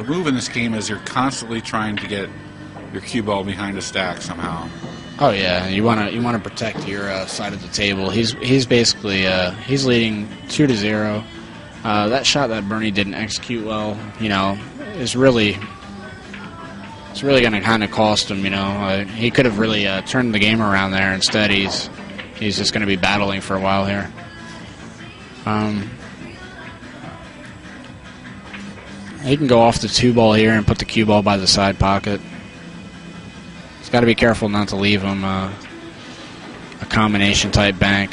move in this game is you're constantly trying to get your cue ball behind a stack somehow. Oh yeah, you want to protect your side of the table. He's basically he's leading 2-0. That shot that Bernie didn't execute well, is really going to kind of cost him. He could have really turned the game around there. Instead, he's just going to be battling for a while here. He can go off the 2 ball here and put the cue ball by the side pocket. He's got to be careful not to leave him a combination type bank.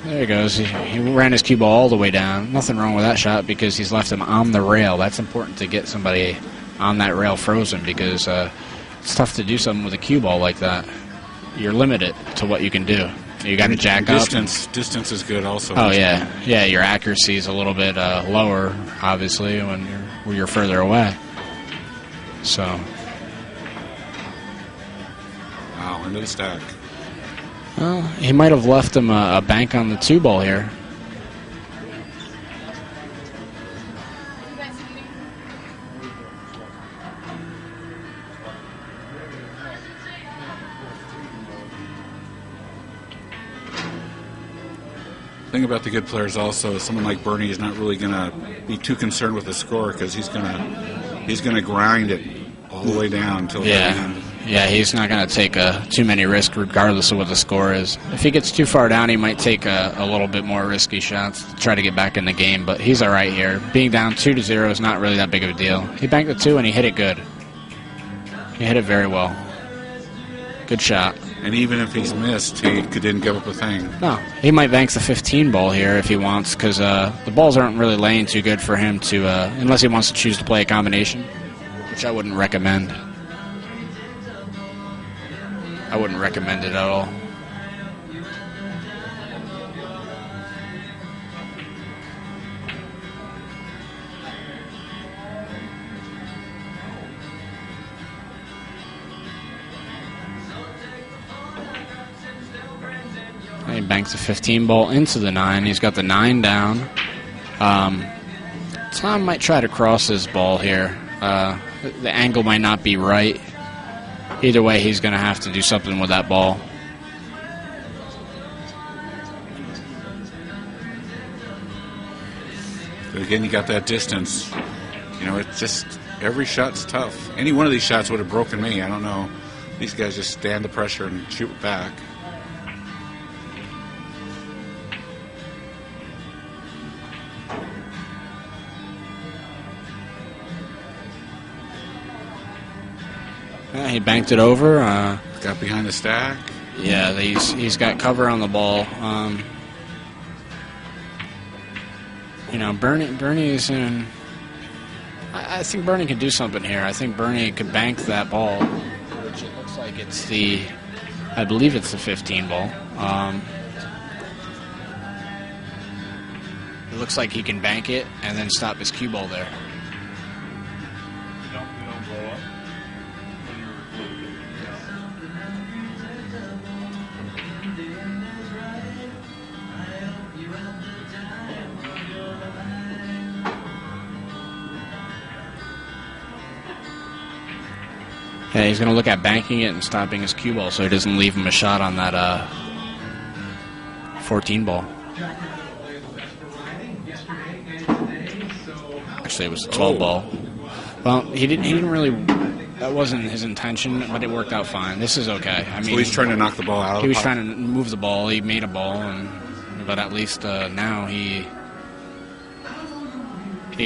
There he goes. He ran his cue ball all the way down. Nothing wrong with that shot because he's left him on the rail. That's important to get somebody on that rail frozen because it's tough to do something with a cue ball like that. You're limited to what you can do. You got to jack up. Distance is good also. Oh yeah, yeah. Your accuracy is a little bit lower, obviously, when you're further away. So. Wow, into the stack. Well, he might have left him a bank on the 2 ball here. The thing about the good players also is someone like Bernie is not really going to be too concerned with the score because he's going to grind it all the way down until the end. Yeah, he's not going to take too many risks regardless of what the score is. If he gets too far down, he might take a little bit more risky shots to try to get back in the game, but he's all right here. Being down 2-0 is not really that big of a deal. He banked the 2 and he hit it good. He hit it very well. Good shot. And even if he's missed, he didn't give up a thing. No, he might bank the 15 ball here if he wants because the balls aren't really laying too good for him to, unless he wants to choose to play a combination, which I wouldn't recommend. I wouldn't recommend it at all. He banks a 15 ball into the 9. He's got the 9 down. Tom might try to cross his ball here. The angle might not be right. Either way, he's going to have to do something with that ball. But again, you got that distance. It's just every shot's tough. Any one of these shots would have broken me. I don't know. These guys just stand the pressure and shoot back. Yeah, he banked it over. Got behind the stack. Yeah, he's got cover on the ball. Bernie is in. I think Bernie can do something here. I think Bernie could bank that ball, which it looks like it's I believe it's the 15 ball. It looks like he can bank it and then stop his cue ball there. Yeah, he's going to look at banking it and stopping his cue ball so he doesn't leave him a shot on that 14 ball. Actually, it was a 12 ball. Well, he didn't really. That wasn't his intention, but it worked out fine. This is okay. I mean, so he's trying to knock the ball out. He was trying to move the ball. He made a ball, but at least now he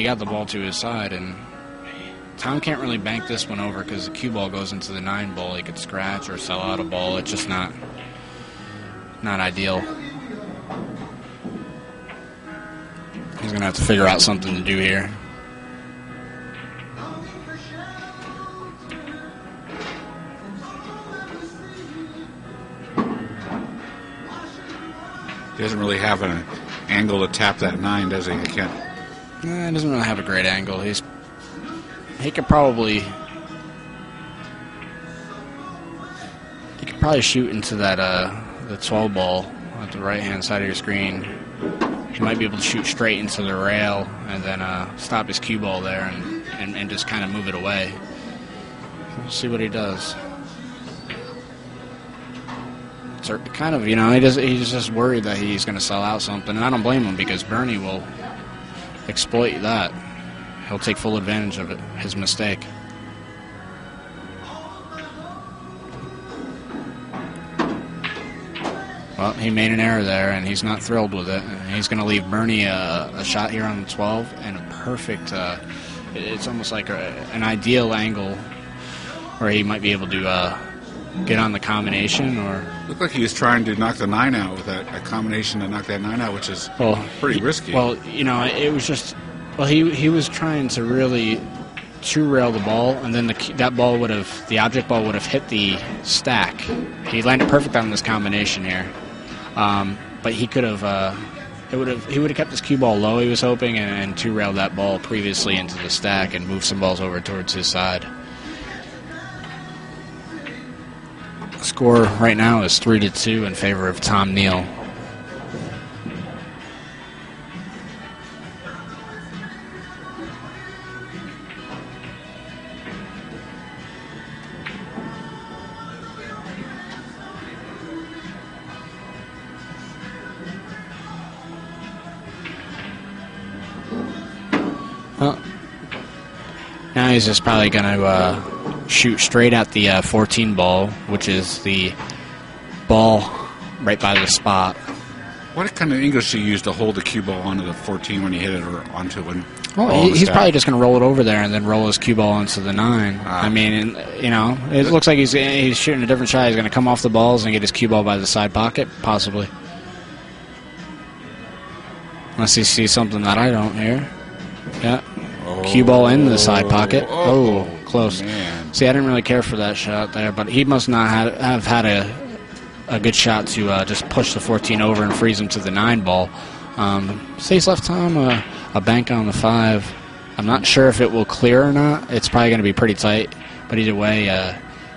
got the ball to his side and. Tom can't really bank this one over because the cue ball goes into the 9 ball. He could scratch or sell out a ball. It's just not ideal. He's going to have to figure out something to do here. He doesn't really have an angle to tap that 9, does he? He can't. He doesn't really have a great angle. He could probably shoot into that the 12 ball at the right hand side of your screen. He might be able to shoot straight into the rail and then stop his cue ball there and and just kind of move it away. We'll see what he does. So kind of, he's just worried that he's going to sell out something, and I don't blame him because Bernie will exploit that. He'll take full advantage of it, his mistake. Well, he made an error there, and he's not thrilled with it. He's going to leave Bernie a shot here on the 12, and a perfect, it's almost like an ideal angle where he might be able to get on the combination. Or looked like he was trying to knock the 9 out with a combination to knock that 9 out, which is pretty risky. Well, it was just, he was trying to really true rail the ball, and then the object ball would have hit the stack. He landed perfect on this combination here. But he could have, he would have kept his cue ball low, he was hoping, and two-railed that ball previously into the stack and moved some balls over towards his side. The score right now is 3-2 in favor of Tom Neal. Well, now he's just probably going to shoot straight at the 14 ball, which is the ball right by the spot. What kind of English do you use to hold the cue ball onto the 14 when you hit it or onto it? Well, he's probably just going to roll it over there and then roll his cue ball into the 9. I mean, it looks like he's shooting a different shot. He's going to come off the balls and get his cue ball by the side pocket, possibly. Unless he sees something that I don't here. Yeah. Cue ball in the side pocket. Oh, close. Man. See, I didn't really care for that shot there, but he must not have had a good shot to just push the 14 over and freeze him to the 9 ball. Stays left Tom a bank on the 5. I'm not sure if it will clear or not. It's probably going to be pretty tight, but either way,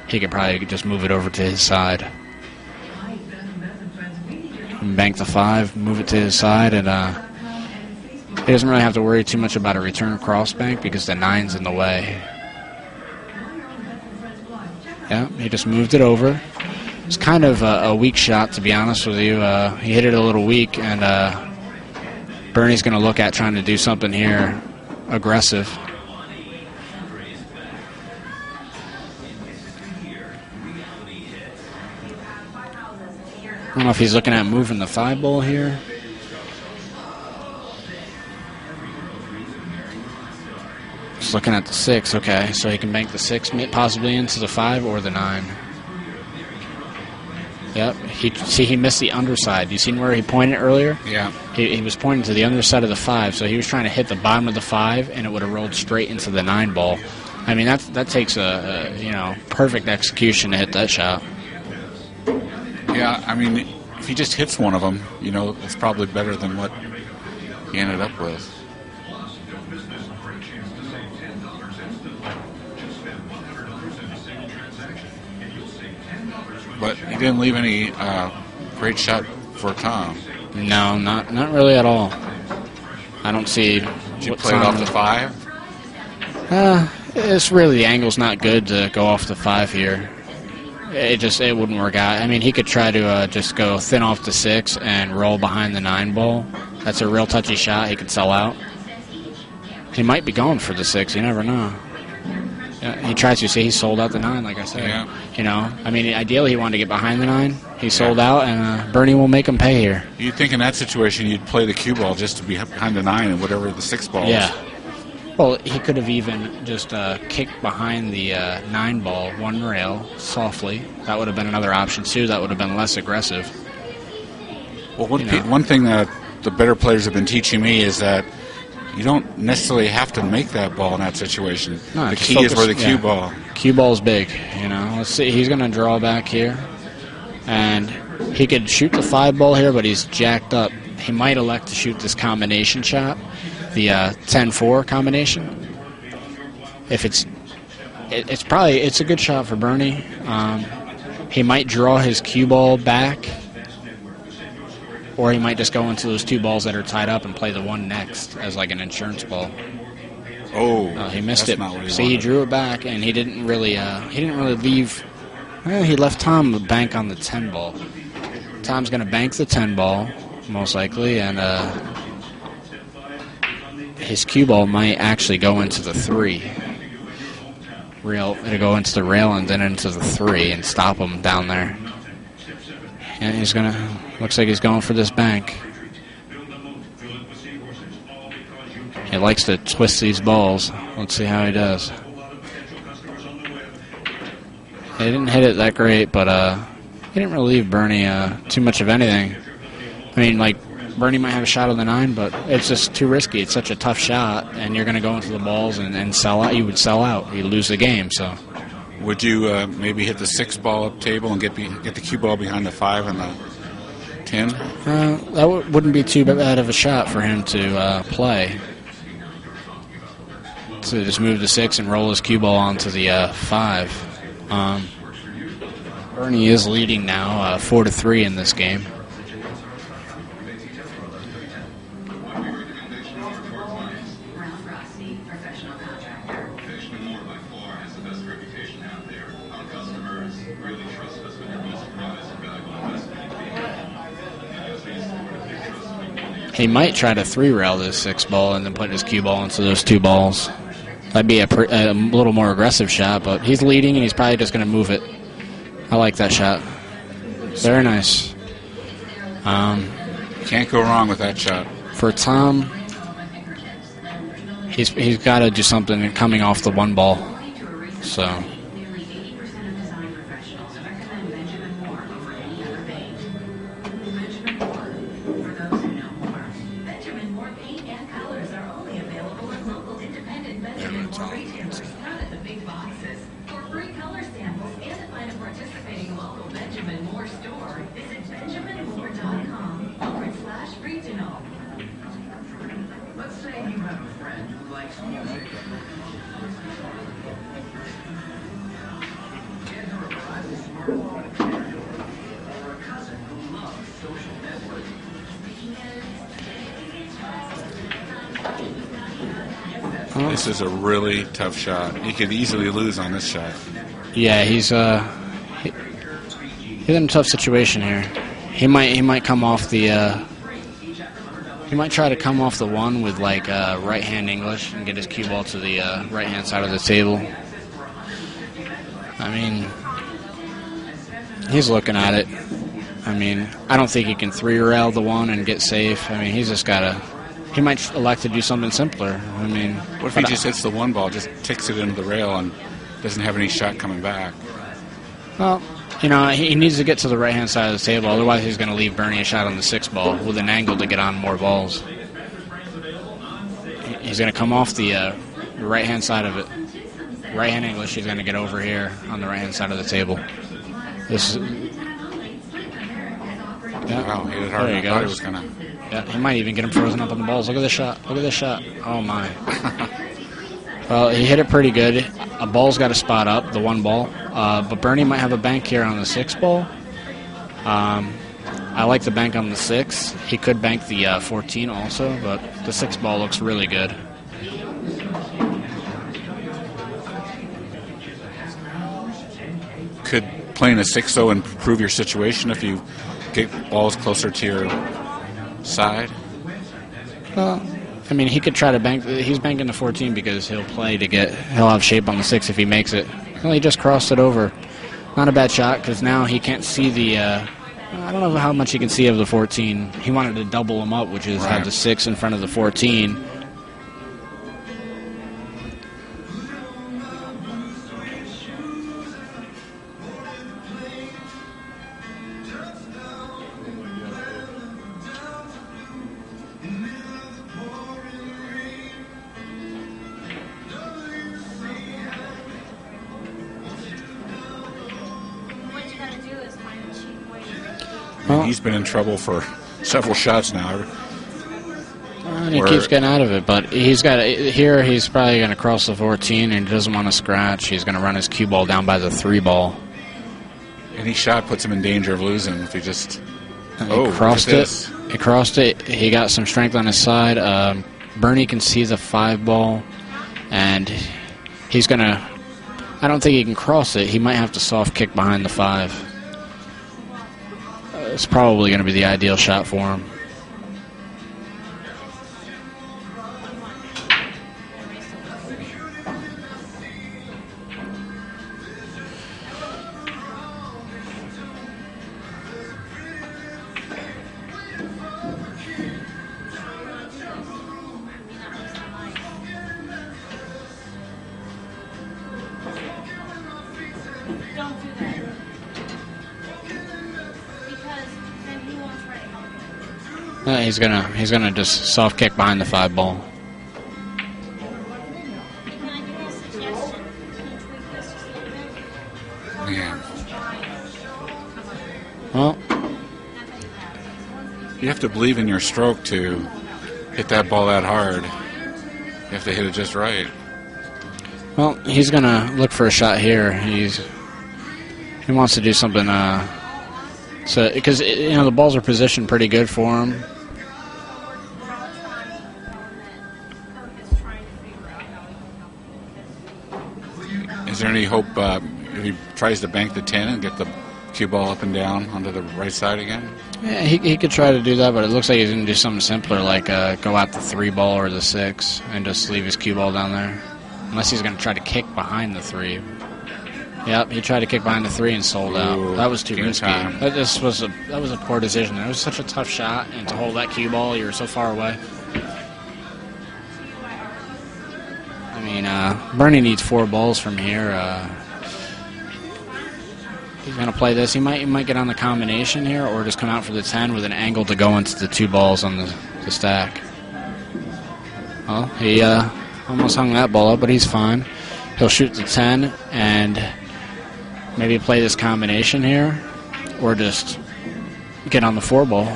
he could probably just move it over to his side. Bank the 5, move it to his side, and he doesn't really have to worry too much about a return cross bank because the 9's in the way. Yeah, he just moved it over. It's kind of a weak shot, to be honest with you. He hit it a little weak, and Bernie's going to look at trying to do something here aggressive. I don't know if he's looking at moving the 5 ball here. Just looking at the 6, okay. So he can bank the 6 possibly into the 5 or the 9. Yep. He missed the underside. You seen where he pointed earlier? Yeah. He was pointing to the underside of the 5, so he was trying to hit the bottom of the 5, and it would have rolled straight into the 9 ball. I mean, that takes a perfect execution to hit that shot. Yeah, I mean, if he just hits one of them, it's probably better than what he ended up with. But he didn't leave any great shot for Tom. No, not really at all. I don't see. Did you play it off the 5? It's really, the angle's not good to go off the 5 here. It wouldn't work out. I mean, he could try to just go thin off the 6 and roll behind the 9 ball. That's a real touchy shot. He could sell out. He might be going for the 6. You never know. Yeah, he tries to. See, he sold out the 9, like I said. Yeah. I mean, ideally he wanted to get behind the 9. He sold out, and Bernie will make him pay here. You'd think in that situation you'd play the cue ball just to be behind the 9 and whatever the 6 ball is. Yeah. Well, he could have even just kicked behind the 9 ball, one rail, softly. That would have been another option, too. That would have been less aggressive. Well, one thing that the better players have been teaching me is that you don't necessarily have to make that ball in that situation. No, the key is where the cue ball. Cue ball's big, Let's see. He's going to draw back here. And he could shoot the 5 ball here, but he's jacked up. He might elect to shoot this combination shot, the 10-4 combination. If it's a good shot for Bernie. He might draw his cue ball back, or he might just go into those 2 balls that are tied up and play the one next as like an insurance ball. Oh, he missed that's it. not what he See, he wanted. drew it back, and he didn't really leave. Well, he left Tom the bank on the 10 ball. Tom's going to bank the 10 ball, most likely, and his cue ball might actually go into the 3. It'll go into the rail and then into the 3 and stop him down there. And he's going to, looks like he's going for this bank. He likes to twist these balls. Let's see how he does. He didn't hit it that great, but he didn't really leave Bernie too much of anything. I mean, like, Bernie might have a shot on the 9, but it's just too risky. It's such a tough shot, and you're going to go into the balls and sell out. You would sell out. You lose the game. So, would you maybe hit the 6 ball up table and get the cue ball behind the 5 and the 10? That wouldn't be too bad of a shot for him to play. So just move the 6 and roll his cue ball onto the 5. Bernie is leading now 4-3 in this game. He might try to 3-rail this 6 ball and then put his cue ball into those 2 balls. That'd be a little more aggressive shot, but he's leading and he's probably just going to move it. I like that shot. Very nice. Can't go wrong with that shot. For Tom, he's got to do something coming off the 1 ball. So. This is a really tough shot. He could easily lose on this shot. Yeah, he's in a tough situation here. He might come off the he might try to come off the 1 with like right hand English and get his cue ball to the right hand side of the table. I mean, he's looking at it. I mean, I don't think he can 3-rail the 1 and get safe. I mean, he's just gotta. He might elect to do something simpler. I mean, what if he just hits the 1 ball, just ticks it into the rail, and doesn't have any shot coming back? Well, you know, he needs to get to the right-hand side of the table. Otherwise, he's going to leave Bernie a shot on the 6 ball with an angle to get on more balls. He's going to come off the right-hand side of it. Right-hand English, he's going to get over here on the right-hand side of the table. This is... Yeah, wow, he hit hard. There he goes. I thought he was going to... Yeah, he might even get him frozen up on the balls. Look at this shot. Look at this shot. Oh, my. Well, he hit it pretty good. A ball's got a spot up, the 1 ball. But Bernie might have a bank here on the 6 ball. I like the bank on the 6. He could bank the 14 also, but the 6 ball looks really good. Could playing a 6, though, improve your situation if you get balls closer to your side? Well, I mean, he could try to bank. He's banking the 14 because he'll have shape on the 6 if he makes it. Well, he just crossed it over. Not a bad shot because now he can't see the. I don't know how much he can see of the 14. He wanted to double him up, which is have the 6 in front of the 14. He's been in trouble for several shots now. And he keeps getting out of it, but he's got here. He's probably going to cross the 14, and he doesn't want to scratch. He's going to run his cue ball down by the 3 ball. Any shot puts him in danger of losing if he just. He crossed it. He crossed it. He got some strength on his side. Bernie can see the 5 ball. And he's going to... I don't think he can cross it. He might have to soft kick behind the 5. It's probably going to be the ideal shot for him. He's gonna just soft kick behind the 5 ball. Yeah. Well, you have to believe in your stroke to hit that ball that hard. You have to hit it just right. well, he's gonna look for a shot here. He wants to do something. So because the balls are positioned pretty good for him. Is there any hope if he tries to bank the 10 and get the cue ball up and down onto the right side again? Yeah, he could try to do that, but it looks like he's going to do something simpler, like go out the 3 ball or the 6 and just leave his cue ball down there. Unless he's going to try to kick behind the 3. Yep, he tried to kick behind the 3 and sold out. That was too risky. That was a poor decision. It was such a tough shot, and to hold that cue ball, you were so far away. I mean, Bernie needs 4 balls from here. He's going to play this. He might get on the combination here, or just come out for the 10 with an angle to go into the 2 balls on the stack. Well, he almost hung that ball up, but he's fine. He'll shoot the 10 and maybe play this combination here, or just get on the 4 ball.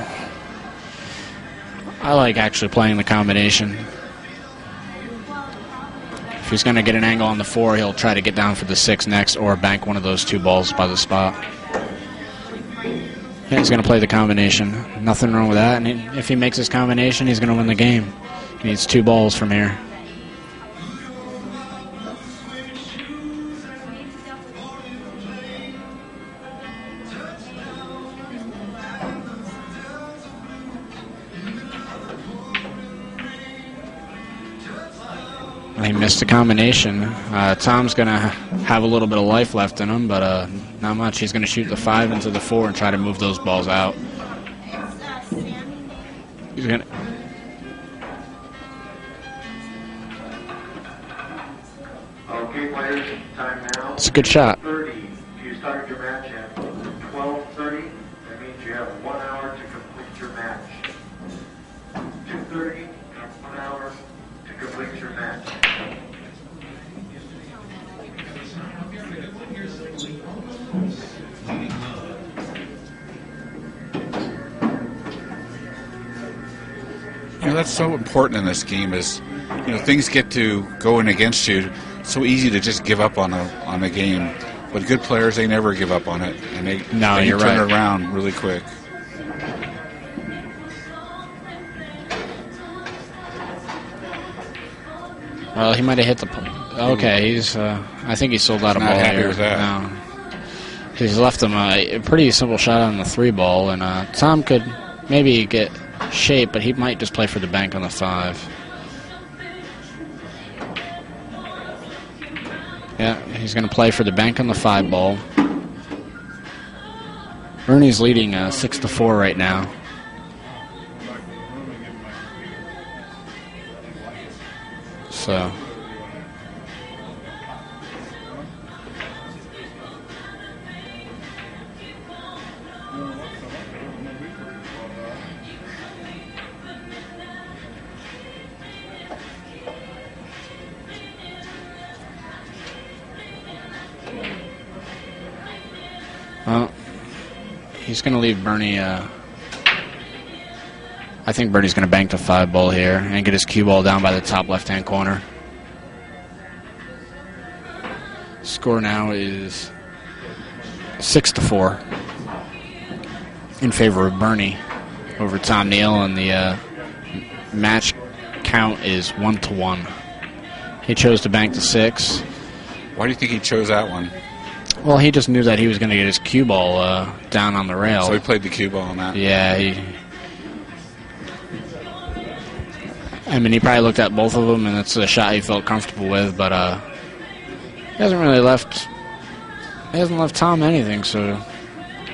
I like actually playing the combination. If he's going to get an angle on the 4, he'll try to get down for the 6 next, or bank one of those 2 balls by the spot. Yeah, he's going to play the combination. Nothing wrong with that. And if he makes his combination, he's going to win the game. He needs 2 balls from here. He missed the combination. Tom's going to have a little bit of life left in him, but not much. He's going to shoot the 5 into the 4 and try to move those balls out. He's going to... Okay, players, time now. It's a good shot. 30. If you started your match at 12:30, that means you have 1 hour to complete your match. 2:30, 1 hour to complete your match. That's so important in this game is, things get to going against you. It's so easy to just give up on a game. But good players, they never give up on it. And they turn it around really quick. Well, he might have hit the... Okay, he's... I think he sold out a ball here. Not happy with that. No. He's left him a pretty simple shot on the 3 ball, and Tom could maybe get shape, but he might just play for the bank on the 5. Yeah, he's going to play for the bank on the 5 ball. Bernie's leading 6-4 right now. So... Well, he's going to leave Bernie. I think Bernie's going to bank the 5 ball here and get his cue ball down by the top left-hand corner. Score now is 6-4 in favor of Bernie over Tom Neal, and the match count is 1-1 He chose to bank the 6. Why do you think he chose that one? Well, he just knew that he was going to get his cue ball down on the rail. So he played the cue ball on that? Yeah, I mean, he probably looked at both of them, and it's a shot he felt comfortable with, but he hasn't really left Tom anything, so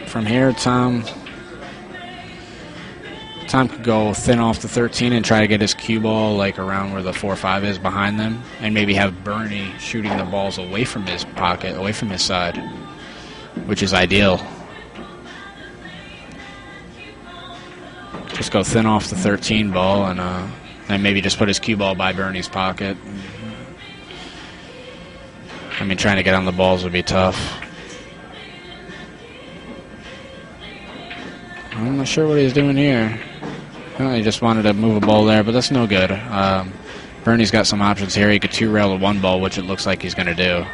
from here, Tom could go thin off the 13 and try to get his cue ball like around where the 4-5 is behind them, and maybe have Bernie shooting the balls away from his pocket, away from his side, which is ideal. Just go thin off the 13 ball and maybe just put his cue ball by Bernie's pocket. I mean, trying to get on the balls would be tough. I'm not sure what he's doing here. Well, he just wanted to move a ball there, but that's no good. Bernie's got some options here. He could 2-rail the 1 ball, which it looks like he's going to do,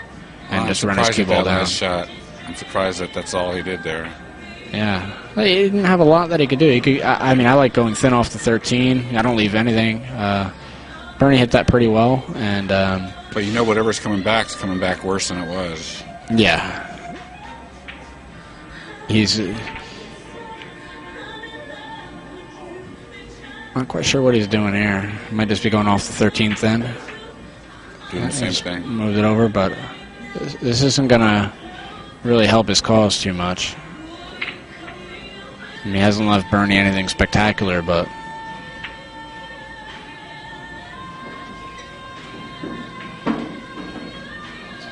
and just run his cue ball down. Shot. I'm surprised that that's all he did there. Yeah, he didn't have a lot that he could do. I mean, I like going thin off the 13. I don't leave anything. Bernie hit that pretty well, and but you know, whatever's coming back is coming back worse than it was. Yeah, he's not quite sure what he's doing here. He might just be going off the 13 thin. Doing the same thing. Moved it over, but this isn't going to really help his cause too much. I mean, he hasn't left Bernie anything spectacular, but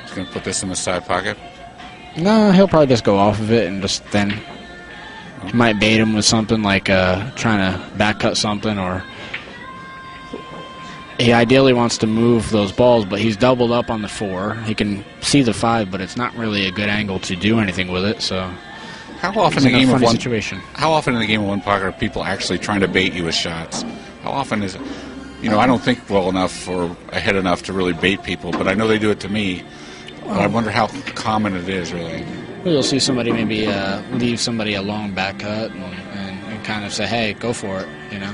he's going to put this in the side pocket? No, he'll probably just go off of it and just thin. He might bait him with something like trying to back cut something, or he ideally wants to move those balls, but he's doubled up on the 4. He can see the 5, but it's not really a good angle to do anything with it. So how often in a funny situation? How often in the game of 1 pocket are people actually trying to bait you with shots? How often is it? You know, I don't think well enough or ahead enough to really bait people, but I know they do it to me. But I wonder how common it is, really. You'll see somebody maybe leave somebody a long back cut and kind of say, "Hey, go for it," you know.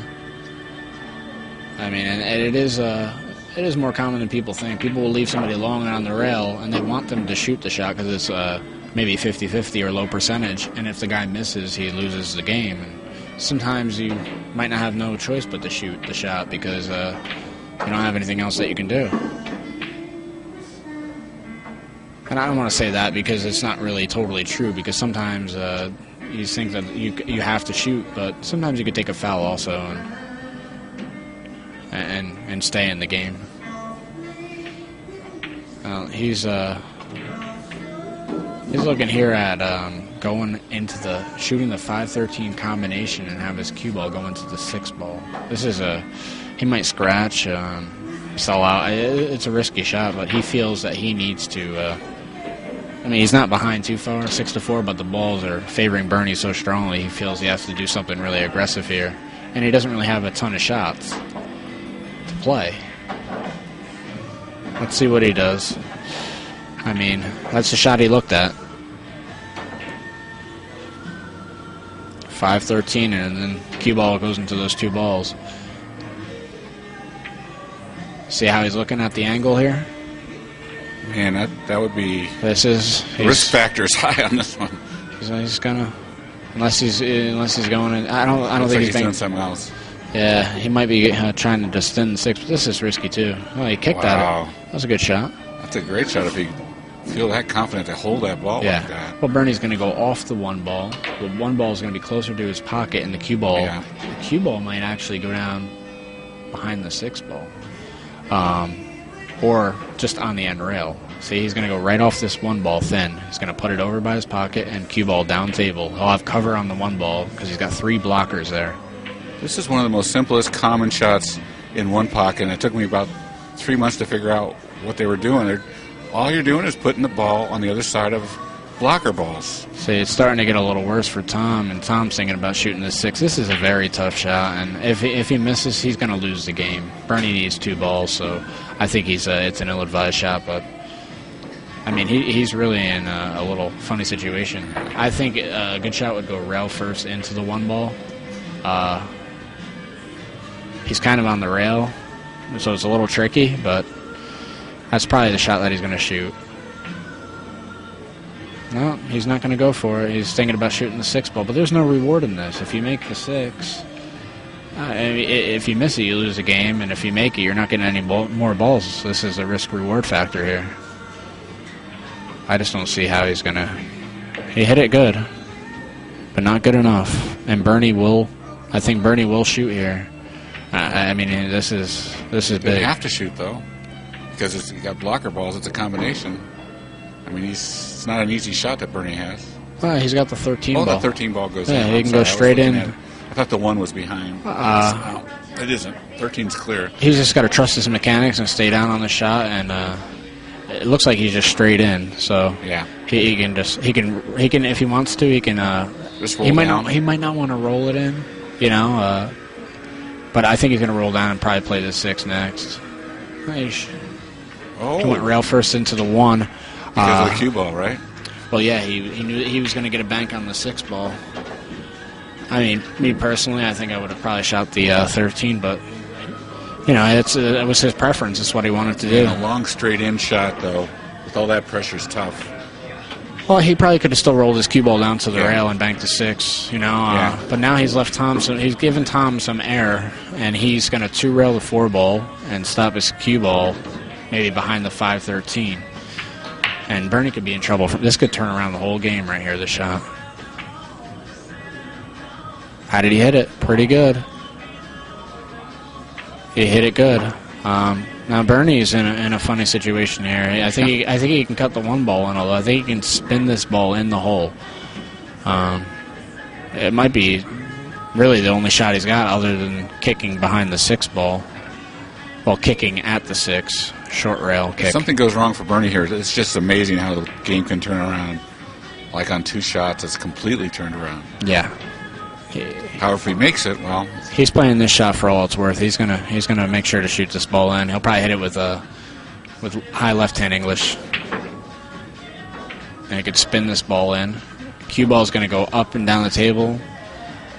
I mean, and it is more common than people think. People will leave somebody long on the rail, and they want them to shoot the shot because it's maybe 50-50 or low percentage, and if the guy misses, he loses the game. And sometimes you might not have no choice but to shoot the shot because you don't have anything else that you can do. And I don't want to say that because it's not really totally true, because sometimes you think that you have to shoot, but sometimes you could take a foul also and stay in the game. He's looking here at going into shooting the 5-13 combination and have his cue ball go into the 6 ball. This is he might scratch, sell out. It's a risky shot, but he feels that he needs to. I mean, he's not behind too far, 6-4, but the balls are favoring Bernie so strongly. He feels he has to do something really aggressive here, and he doesn't really have a ton of shots to play. Let's see what he does. I mean, that's the shot he looked at. 5-13, and then cue ball goes into those 2 balls. See how he's looking at the angle here? Man, that would be. The risk factor is high on this one. He's gonna, unless he's going. I don't think he's doing something else. Yeah, he might be trying to just thin the 6. But this is risky too. Oh, he kicked at it. That was a good shot. That's a great shot if he feel that confident to hold that ball like that. Well, Bernie's going to go off the 1 ball. The 1 ball is going to be closer to his pocket, and the cue ball. Yeah. The cue ball might actually go down behind the 6 ball. Or just on the end rail. See, he's going to go right off this 1 ball thin. He's going to put it over by his pocket and cue ball down table. He'll have cover on the 1 ball because he's got 3 blockers there. This is one of the most simplest common shots in 1 pocket, and it took me about 3 months to figure out what they were doing. All you're doing is putting the ball on the other side of blocker balls. See, it's starting to get a little worse for Tom, and Tom's thinking about shooting this 6. This is a very tough shot, and if he misses, he's going to lose the game. Bernie needs 2 balls, so I think it's an ill-advised shot, but I mean, he's really in a little funny situation. I think a good shot would go rail first into the 1 ball. He's kind of on the rail, so it's a little tricky, but That's probably the shot that he's going to shoot. No, he's not going to go for it. He's thinking about shooting the 6 ball, but there's no reward in this. If you make the 6, if you miss it, you lose the game, and if you make it, you're not getting any more balls. This is a risk-reward factor here. I just don't see how he's going to... He hit it good, but not good enough. And I think Bernie will shoot here. I mean, this is big. You have to shoot, though, because you got blocker balls. It's a combination. I mean, it's not an easy shot that Bernie has. Well, he's got the 13 ball. Oh, the 13 ball goes in. Yeah, he can go straight in. I thought the 1 was behind. It isn't. 13's clear. He's just got to trust his mechanics and stay down on the shot, and it looks like he's just straight in. So yeah, he can if he wants to, he can. Just roll down. He might not want to roll it in, but I think he's going to roll down and probably play the 6 next. He went rail first into the 1. Because of the cue ball, right? Well, yeah, he knew he was going to get a bank on the 6 ball. I mean, me personally, I think I would have probably shot the 13, but, it was his preference. It's what he wanted to do. A long straight-in shot, though, with all that pressure is tough. Well, he probably could have still rolled his cue ball down to the rail and banked the 6, But now he's left Tom, so he's given Tom some air, and he's going to 2-rail the 4 ball and stop his cue ball maybe behind the 5-13. And Bernie could be in trouble. This could turn around the whole game right here, this shot. How did he hit it? Pretty good. He hit it good. Now Bernie's in a funny situation here. I think he can cut the 1 ball in, although I think he can spin this ball in the hole. It might be really the only shot he's got other than kicking behind the 6 ball. Well, kicking at the 6. Short rail kick. If something goes wrong for Bernie here, it's just amazing how the game can turn around. Like on 2 shots, it's completely turned around. Yeah. However, if he makes it, well, he's playing this shot for all it's worth. He's gonna make sure to shoot this ball in. He'll probably hit it with high left-hand English, and he could spin this ball in. Cue ball's gonna go up and down the table.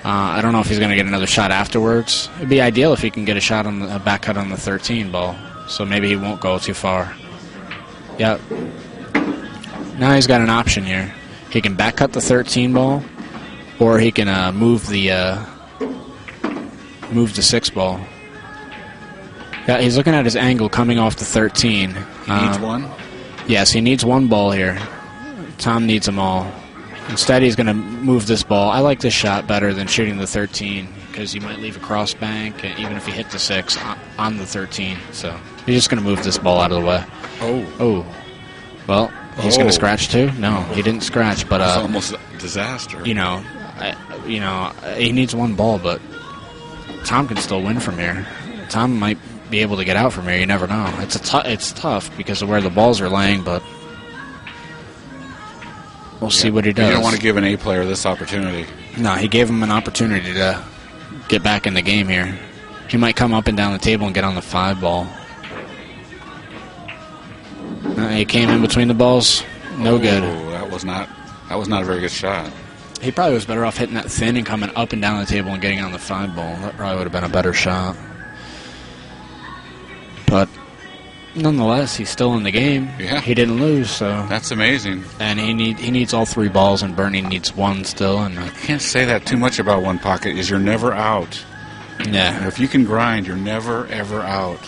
I don't know if he's gonna get another shot afterwards. It'd be ideal if he can get a shot on a back cut on the 13 ball. So maybe he won't go too far. Yep. Now he's got an option here. He can back cut the 13 ball, or he can move the 6 ball. Yeah, he's looking at his angle coming off the 13. He needs 1? Yes, he needs 1 ball here. Tom needs them all. Instead, he's going to move this ball. I like this shot better than shooting the 13 because you might leave a cross bank, even if you hit the 6 on the 13. So he's just going to move this ball out of the way. Oh. Well, he's going to scratch too? No, he didn't scratch, but it's almost a disaster. He needs 1 ball, but Tom can still win from here. Tom might be able to get out from here. You never know. It's tough because of where the balls are laying, but we'll see what he does. You don't want to give an A player this opportunity. No, he gave him an opportunity to get back in the game here. He might come up and down the table and get on the 5 ball. He came in between the balls. No good. That was not a very good shot. He probably was better off hitting that thin and coming up and down the table and getting on the 5 ball. That probably would have been a better shot. But nonetheless, he's still in the game. Yeah. He didn't lose, so that's amazing. And he needs all 3 balls, and Bernie needs 1 still. And I can't say that too much about One Pocket. Is you're never out. Yeah. And if you can grind, you're never ever out.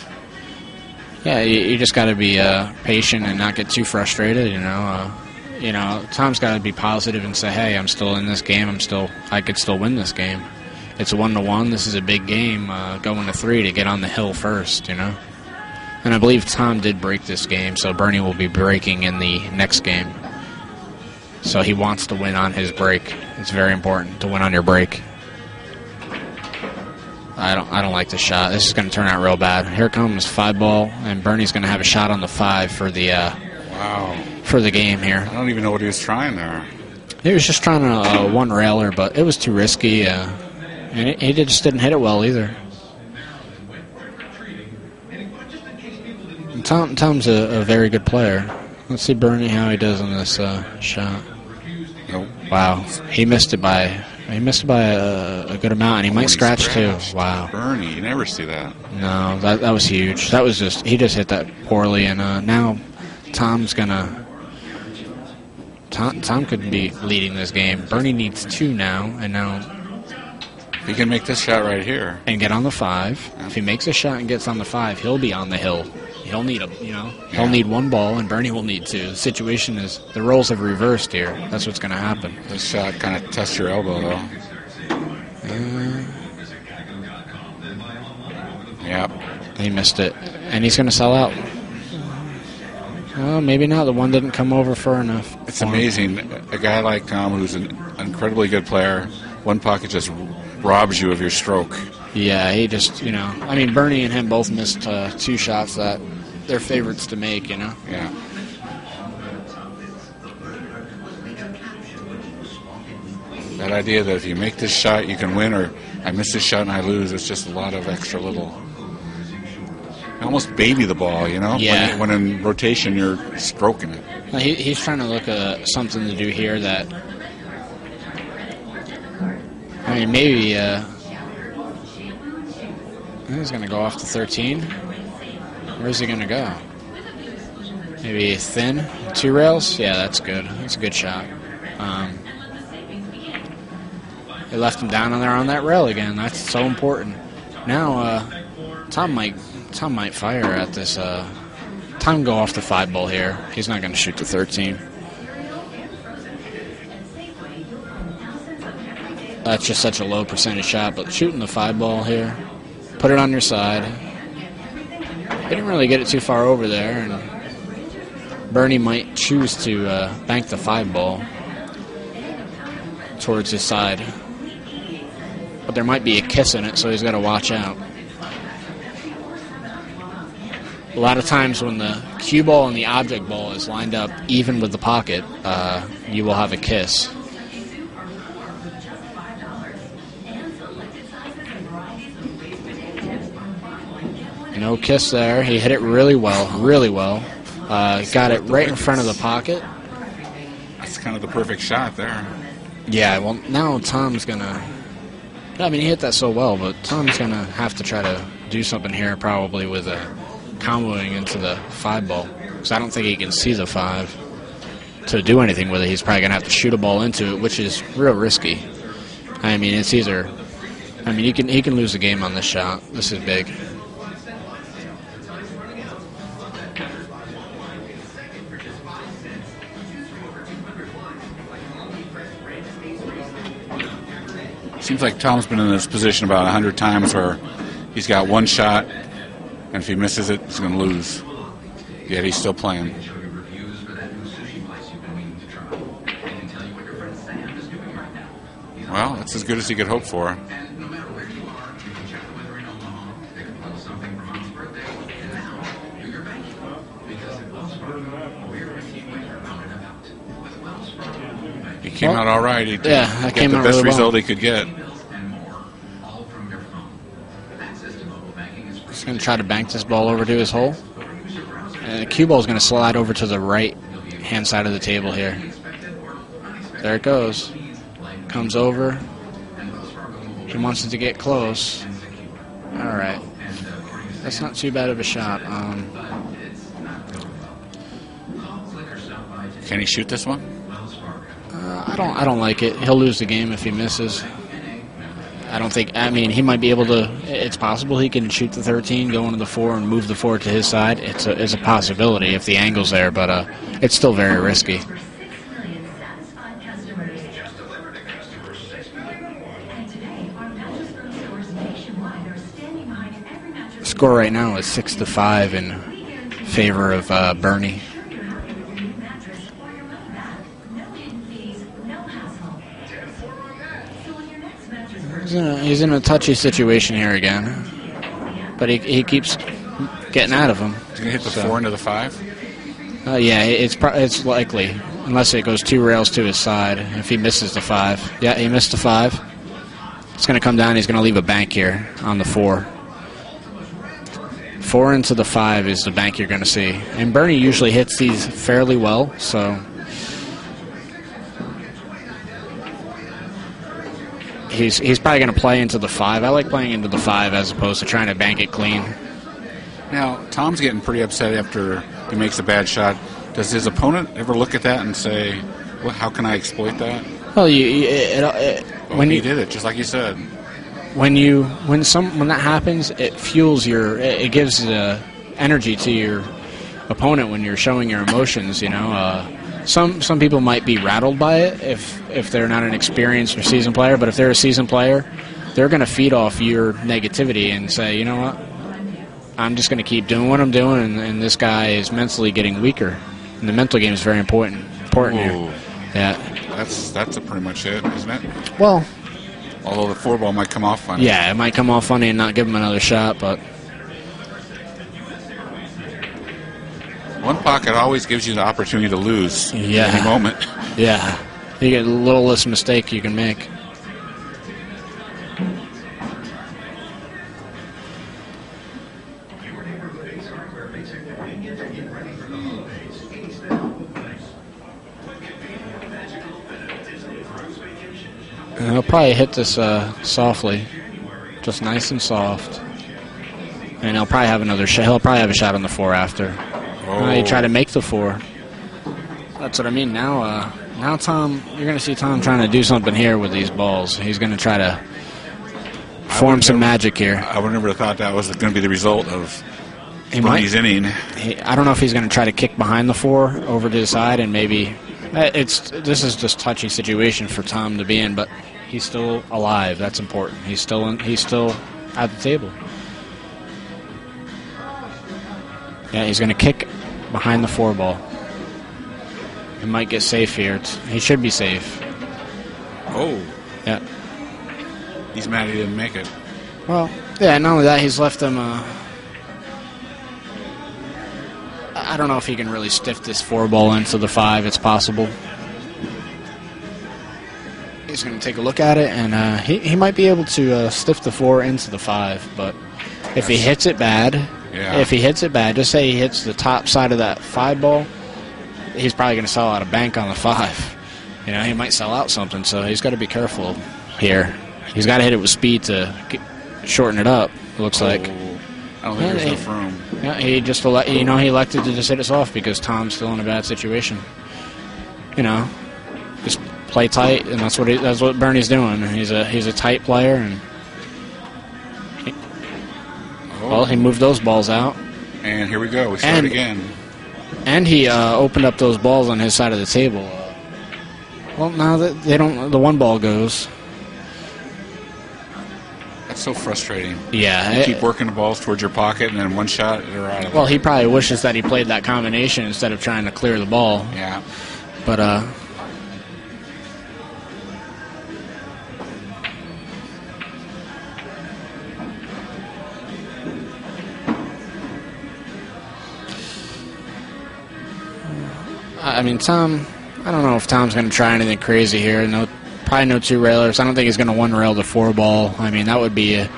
Yeah, you just got to be patient and not get too frustrated. Tom's got to be positive and say, "Hey, I'm still in this game. I could still win this game. It's a 1-1. This is a big game. Going to 3 to get on the hill first. And I believe Tom did break this game, so Bernie will be breaking in the next game. So he wants to win on his break. It's very important to win on your break. I don't like this shot. This is going to turn out real bad. Here comes 5 ball, and Bernie's going to have a shot on the 5 for the for the game here. I don't even know what he was trying there. He was just trying a 1-railer, but it was too risky, and he just didn't hit it well either. Tom's a very good player. Let's see Bernie how he does on this shot. Nope. Wow, he missed it by He missed by a good amount, and he might scratch too. Wow. Bernie, you never see that. No, that was huge. That was he just hit that poorly, and now Tom's gonna. Tom could be leading this game. Bernie needs 2 now, and now. If he can make this shot right here And get on the 5. Yeah. If he makes a shot and gets on the 5, he'll be on the hill. He'll need he'll need 1 ball, and Bernie will need 2. The situation is the roles have reversed here. That's what's going to happen. This shot kind of tests your elbow, though. Yep. He missed it, and he's going to sell out. Well, maybe not. The one didn't come over far enough. It's amazing. A guy like Tom, who's an incredibly good player, one pocket just robs you of your stroke. Yeah, he just, I mean, Bernie and him both missed 2 shots that they're favorites to make, Yeah. That idea that if you make this shot, you can win, or I miss this shot and I lose, it's just a lot of extra little. You almost baby the ball, Yeah. When in rotation, you're stroking it. He's trying to look at something to do here that. I mean, maybe. He's going to go off to 13. Where's he going to go? Maybe thin, 2 rails? Yeah, that's good. That's a good shot. They left him down there on that rail again. That's so important. Now, Tom might fire at this. Tom go off the 5 ball here. He's not going to shoot the 13. That's just such a low percentage shot, but shooting the 5 ball here, put it on your side. He didn't really get it too far over there, and Bernie might choose to bank the 5 ball towards his side. But there might be a kiss in it, so he's got to watch out. A lot of times when the cue ball and the object ball is lined up even with the pocket, you will have a kiss. No kiss there. He hit it really well, really well. Got it right in front of the pocket. That's kind of the perfect shot there. Yeah, well, now Tom's going to... I mean, he hit that so well, but Tom's going to have to try to do something here probably with comboing into the 5 ball. Because I don't think he can see the 5 to do anything with it. He's probably going to have to shoot a ball into it, which is real risky. I mean, it's either... I mean, he can lose the game on this shot. This is big. Seems like Tom's been in this position about 100 times where he's got 1 shot, and if he misses it, he's going to lose. Yet he's still playing. Well, that's as good as he could hope for. He came out all right. He that came the out best really result well. he could get. He's going to try to bank this ball over to his hole. And the cue ball is going to slide over to the right-hand side of the table here. There it goes. Comes over. He wants it to get close. All right. That's not too bad of a shot. Can he shoot this one? I don't like it. He'll lose the game if he misses. I don't think. I mean, he might be able to. It's possible he can shoot the 13, go into the 4, and move the 4 to his side. It's a possibility if the angle's there, but it's still very risky. The score right now is 6-5 in favor of Bernie. He's in a touchy situation here again, but he keeps getting out of him. He's going to hit the 4 into the 5? Yeah, it's likely, unless it goes 2 rails to his side. If he misses the 5, yeah, he missed the 5. It's going to come down. He's going to leave a bank here on the 4. 4 into the 5 is the bank you're going to see, and Bernie usually hits these fairly well, so. he's probably going to play into the 5. I like playing into the 5 as opposed to trying to bank it clean. Now, Tom's getting pretty upset after he makes a bad shot. Does his opponent ever look at that and say, well, how can I exploit that? Well, when he did it, just like you said. When that happens, it fuels it gives energy to your opponent when you're showing your emotions. Some people might be rattled by it if they're not an experienced or seasoned player, but if they're a seasoned player, they're going to feed off your negativity and say, you know what, I'm just going to keep doing what I'm doing, and this guy is mentally getting weaker. And the mental game is very important here. Yeah, that's pretty much it, isn't it? Well, although the 4 ball might come off funny. Yeah, it might come off funny and not give him another shot, but one pocket always gives you the opportunity to lose at any moment. Yeah, you get the littlest mistake you can make. And he'll probably hit this softly, just nice and soft. And he'll probably have another shot. He'll probably have a shot on the 4 after. You try to make the 4. That's what I mean. Now Tom, you're going to see Tom trying to do something here with these balls. He's going to try to form some magic here. I would never have thought that was going to be the result of Bernie's inning. I don't know if he's going to try to kick behind the 4 over to the side, and maybe this is just touchy situation for Tom to be in, but he's still alive. That's important. He's still at the table. Yeah, he's going to kick behind the 4 ball. He might get safe here. He should be safe. Oh. Yeah. He's mad he didn't make it. Well, yeah, not only that, he's left him... I don't know if he can really stiff this 4 ball into the 5. It's possible. He's going to take a look at it, and he might be able to stiff the 4 into the 5, but if he hits it bad... Yeah. If he hits it bad, just say he hits the top side of that 5 ball, he's probably going to sell out a bank on the 5. He might sell out something, so he's got to be careful here. He's got to hit it with speed to shorten it up, it looks like. I don't think there's enough room. Yeah, he just he elected to just hit it off because Tom's still in a bad situation. Just play tight, and that's what Bernie's doing. He's a tight player, and well, he moved those balls out. And here we go. We start again. And he opened up those balls on his side of the table. Well, now that they don't, the 1 ball goes. That's so frustrating. Yeah. You keep working the balls towards your pocket, and then one shot, they're out of there. Well, he probably wishes that he played that combination instead of trying to clear the ball. Yeah. But, I mean, Tom, I don't know if Tom's going to try anything crazy here. Probably no 2 railers. I don't think he's going to 1 rail the 4 ball. I mean, that would be a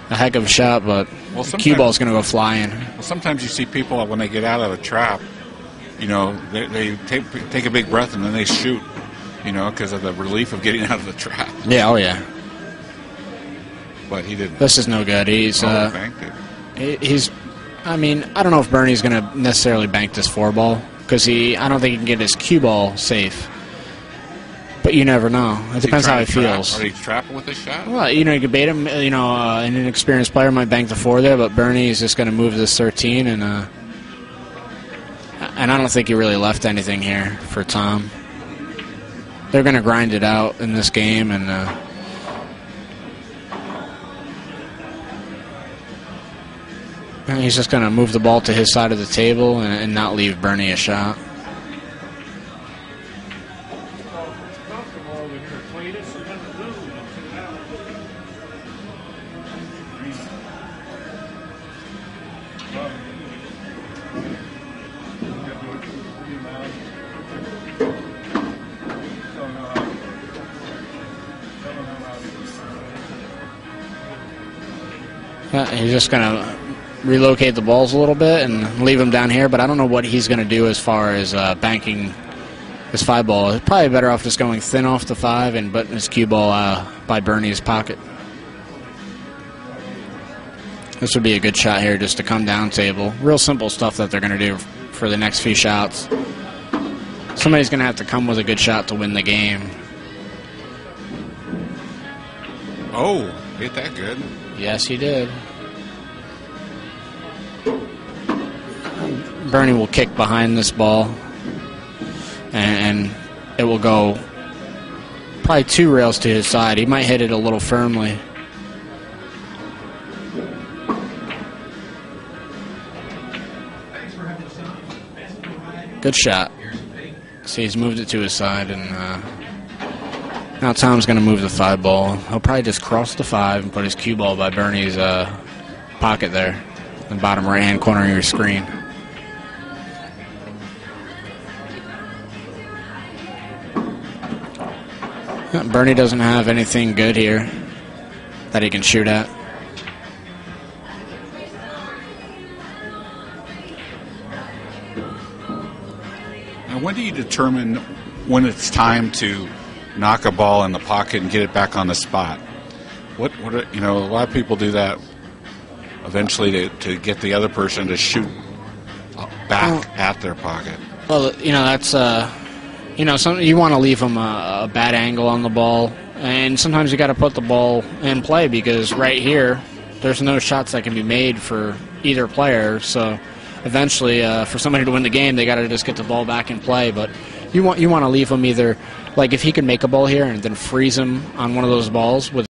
heck of a shot, but the cue ball is going to go flying. Well, sometimes you see people, when they get out of a trap, they take a big breath and then they shoot, because of the relief of getting out of the trap. Yeah, oh yeah. But he didn't. This is no good. Banked it. I mean, I don't know if Bernie's going to necessarily bank this 4 ball. Because I don't think he can get his cue ball safe. But you never know. It depends how he feels. Are he trapping with this shot? Well, you can bait him. An inexperienced player might bank the 4 there, but Bernie is just going to move this 13, and I don't think he really left anything here for Tom. They're going to grind it out in this game, and he's just going to move the ball to his side of the table and not leave Bernie a shot. He's just going to relocate the balls a little bit and leave them down here, but I don't know what he's going to do as far as banking His 5 ball is probably better off just going thin off the 5 and putting his cue ball by Bernie's pocket. This would be a good shot here just to come down table. Real simple stuff that they're going to do for the next few shots. Somebody's going to have to come with a good shot to win the game. Oh, hit that good. Yes, he did. Bernie will kick behind this ball, and it will go probably 2 rails to his side. He might hit it a little firmly. Good shot. See, he's moved it to his side, and now Tom's going to move the 5 ball. He'll probably just cross the 5 and put his cue ball by Bernie's pocket there, in the bottom right-hand corner of your screen. Bernie doesn't have anything good here that he can shoot at. Now, when do you determine when it's time to knock a ball in the pocket and get it back on the spot? What you know, a lot of people do that eventually to get the other person to shoot back at their pocket. Well, you know, that's you know, you want to leave them a bad angle on the ball, and sometimes you got to put the ball in play because right here, there's no shots that can be made for either player. So eventually, for somebody to win the game, they got to just get the ball back in play. But you want to leave them either, like if he can make a ball here and then freeze him on one of those balls with